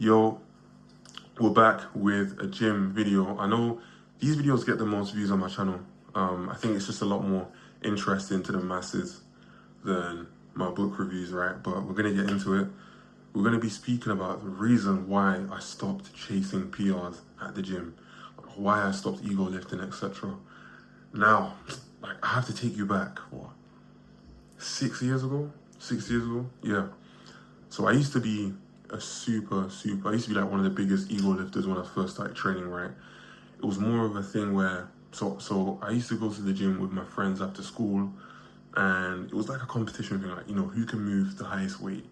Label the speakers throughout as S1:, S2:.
S1: Yo, we're back with a gym video. I know these videos get the most views on my channel. I think it's just a lot more interesting to the masses than my book reviews, right? But we're gonna get into it. We're gonna be speaking about the reason why I stopped chasing PRs at the gym, why I stopped ego lifting, etc. Now, I have to take you back, what, 6 years ago? 6 years ago? Yeah. So I used to be I used to be like one of the biggest ego lifters when I first started training, right? It was more of a thing where, so I used to go to the gym with my friends after school, and it was like a competition thing, like, who can move the highest weight?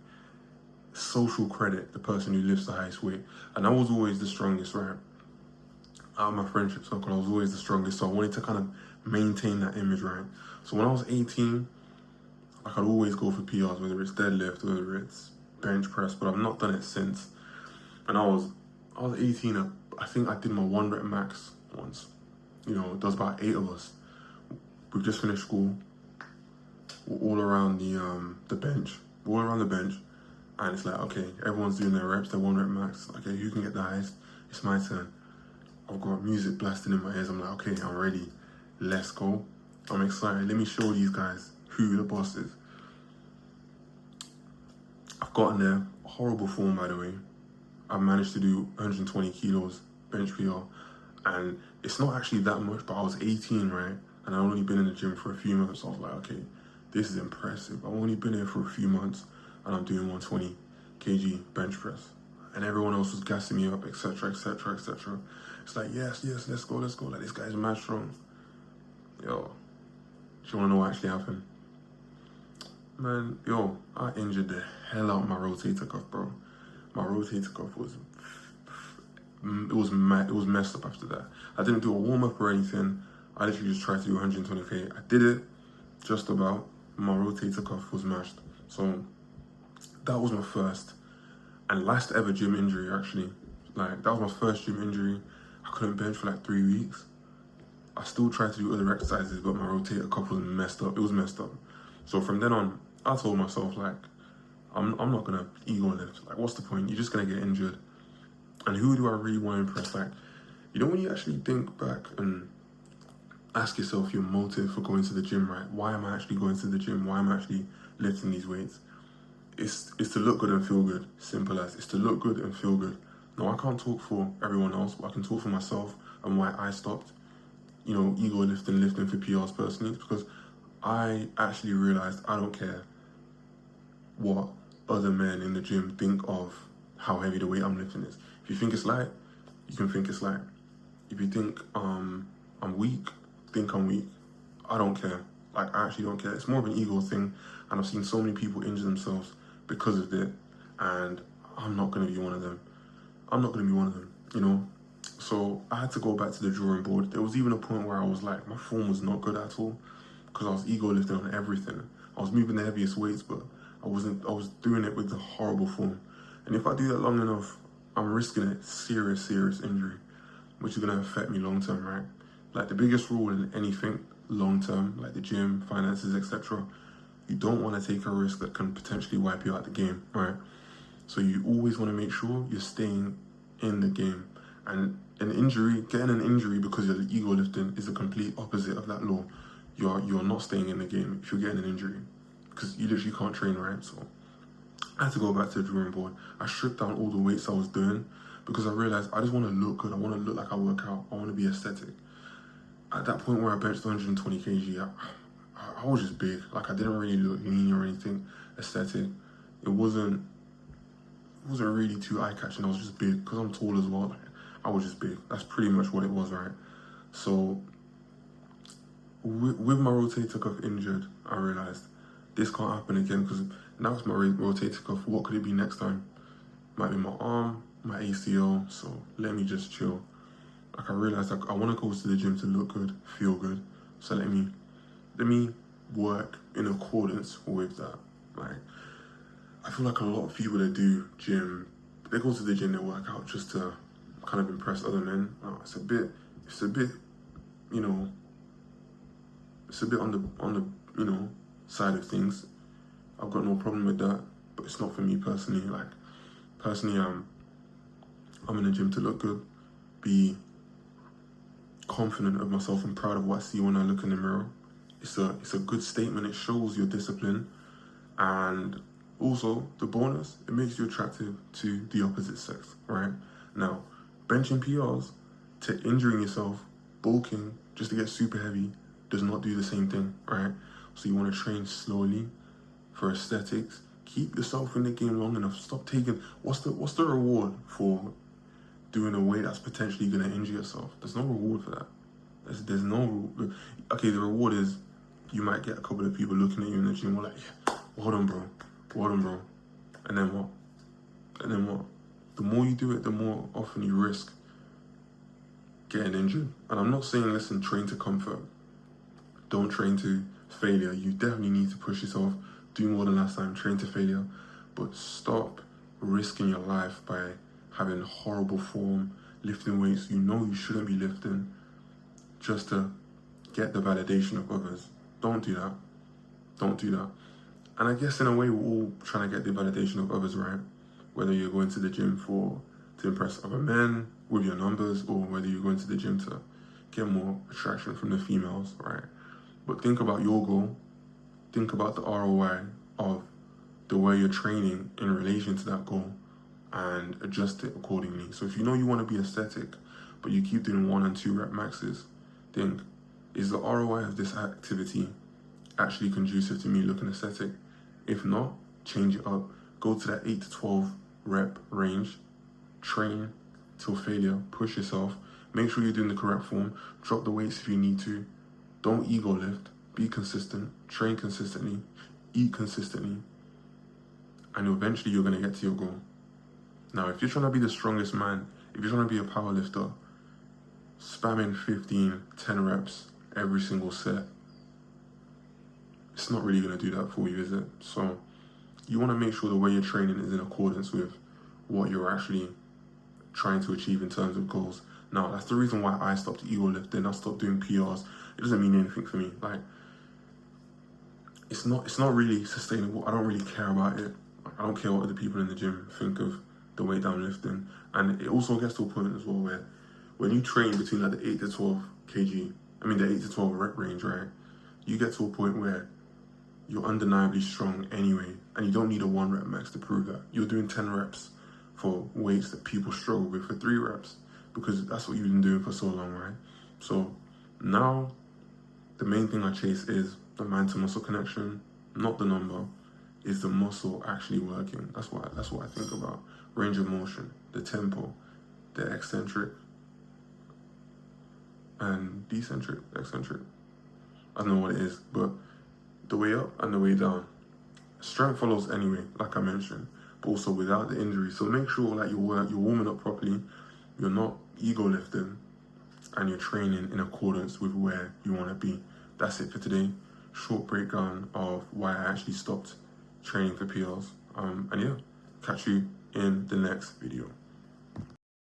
S1: Social credit, the person who lifts the highest weight. And I was always the strongest, right? Out of my friendship circle, I was always the strongest, so I wanted to kind of maintain that image, right? So when I was 18, I could always go for PRs, whether it's deadlift, whether it's bench press, but I've not done it since. And I was 18, I think I did my 1 rep max once. There was about 8 of us. We've just finished school. We're all around the bench. We're all around the bench. And it's like, okay, everyone's doing their reps, their 1 rep max. Okay, who can get the highest? It's my turn. I've got music blasting in my ears. I'm like, okay, I'm ready. Let's go. I'm excited. Let me show these guys who the boss is. I've gotten there. Horrible form, by the way. I managed to do 120 kilos bench PR, and it's not actually that much, but I was 18, right? And I've only been in the gym for a few months. So I was like, okay, this is impressive. I've only been here for a few months, and I'm doing 120 kg bench press. And everyone else was gassing me up, etc., etc., etc. It's like, yes, let's go. Like, this guy's mad strong. Yo, do you want to know what actually happened? Man, I injured the hell out of my rotator cuff, bro. My rotator cuff was messed up after that. I didn't do a warm-up or anything. I literally just tried to do 120k. I did it just about. My rotator cuff was mashed. So that was my first and last ever gym injury, actually. Like, that was my first gym injury. I couldn't bench for like 3 weeks. I still tried to do other exercises, but my rotator cuff was messed up. It was messed up. So from then on, I told myself, like, I'm not gonna ego lift. Like, what's the point? You're just gonna get injured. And who do I really want to impress? Like, when you actually think back and ask yourself your motive for going to the gym, right? Why am I actually going to the gym? Why am I actually lifting these weights? It's to look good and feel good. Simple as. It's to look good and feel good. Now, I can't talk for everyone else, but I can talk for myself and why I stopped, ego lifting for PRs personally, because I actually realized I don't care what other men in the gym think of how heavy the weight I'm lifting is. If you think it's light, you can think it's light. If you think I'm weak, think I'm weak. I don't care. Like, I actually don't care. It's more of an ego thing, and I've seen so many people injure themselves because of it, and I'm not gonna be one of them. So I had to go back to the drawing board. There was even a point where I was like, my form was not good at all, because I was ego lifting on everything. I was moving the heaviest weights, but I was doing it with the horrible form. And if I do that long enough, I'm risking a serious injury, which is gonna affect me long term, right? Like, the biggest rule in anything long term, like the gym, finances, etc., you don't want to take a risk that can potentially wipe you out the game, right? So you always want to make sure you're staying in the game. And getting an injury because you're ego lifting is the complete opposite of that law. You're not staying in the game if you're getting an injury, because you literally can't train, right? So I had to go back to the drawing board. I stripped down all the weights I was doing because I realized I just want to look good. I want to look like I work out. I want to be aesthetic. At that point where I benched 120 kg, I was just big. Like, I didn't really look lean or anything aesthetic. It wasn't really too eye-catching. I was just big because I'm tall as well. Like, I was just big. That's pretty much what it was, right? So with my rotator cuff injured, I realized this can't happen again, because now it's my rotator cuff. What could it be next time? Might be my arm, my ACL. So let me just chill. Like, I realized, like, I want to go to the gym to look good, feel good. So let me work in accordance with that. Like, I feel like a lot of people that do gym, they go to the gym, they work out just to kind of impress other men. It's a bit, it's a bit on the side of things. I've got no problem with that, but it's not for me personally. Like, personally, I'm in the gym to look good, be confident of myself and proud of what I see when I look in the mirror. It's a good statement. It shows your discipline, and also the bonus, it makes you attractive to the opposite sex, right? Now, benching PRs to injuring yourself, bulking just to get super heavy does not do the same thing, right? So you want to train slowly for aesthetics. Keep yourself in the game long enough. Stop taking, what's the reward for doing a weight that's potentially going to injure yourself? There's no reward for that. There's no, okay, the reward is you might get a couple of people looking at you in the gym, like, yeah, well done, bro. Well done, bro. And then what? And then what? The more you do it, the more often you risk getting injured. And I'm not saying, listen, train to comfort. Don't train to failure. You definitely need to push yourself, do more than last time, train to failure. But stop risking your life by having horrible form, lifting weights you know you shouldn't be lifting just to get the validation of others. Don't do that. Don't do that. And I guess in a way, we're all trying to get the validation of others, right? Whether you're going to the gym to impress other men with your numbers, or whether you're going to the gym to get more attraction from the females, right? But think about your goal. Think about the ROI of the way you're training in relation to that goal, and adjust it accordingly. So if you know you want to be aesthetic, but you keep doing 1 and 2 rep maxes, think, is the ROI of this activity actually conducive to me looking aesthetic? If not, change it up. Go to that 8 to 12 rep range, train till failure, push yourself, make sure you're doing the correct form, drop the weights if you need to, don't ego lift, be consistent, train consistently, eat consistently, and eventually you're going to get to your goal. Now, if you're trying to be the strongest man, if you're trying to be a power lifter, spamming 15, 10 reps every single set, it's not really going to do that for you, is it? So you want to make sure the way you're training is in accordance with what you're actually trying to achieve in terms of goals. Now, that's the reason why I stopped ego lifting. I stopped doing PRs. It doesn't mean anything for me. Like, it's not really sustainable. I don't really care about it. I don't care what other people in the gym think of the weight that I'm lifting. And it also gets to a point as well where when you train between like the 8 to 12 kg, the 8 to 12 rep range, right? You get to a point where you're undeniably strong anyway, and you don't need a 1 rep max to prove that. You're doing 10 reps for weights that people struggle with for 3 reps, because that's what you've been doing for so long, right? So now the main thing I chase is the mind to muscle connection, not the number. Is the muscle actually working? That's what I think about. Range of motion, the tempo, the eccentric and decentric, eccentric. I don't know what it is, but the way up and the way down. Strength follows anyway, like I mentioned, but also without the injury. So make sure that you're warming up properly, you're not ego lifting, and you're training in accordance with where you want to be. That's it for today. Short breakdown of why I actually stopped training for PRs. And yeah, catch you in the next video.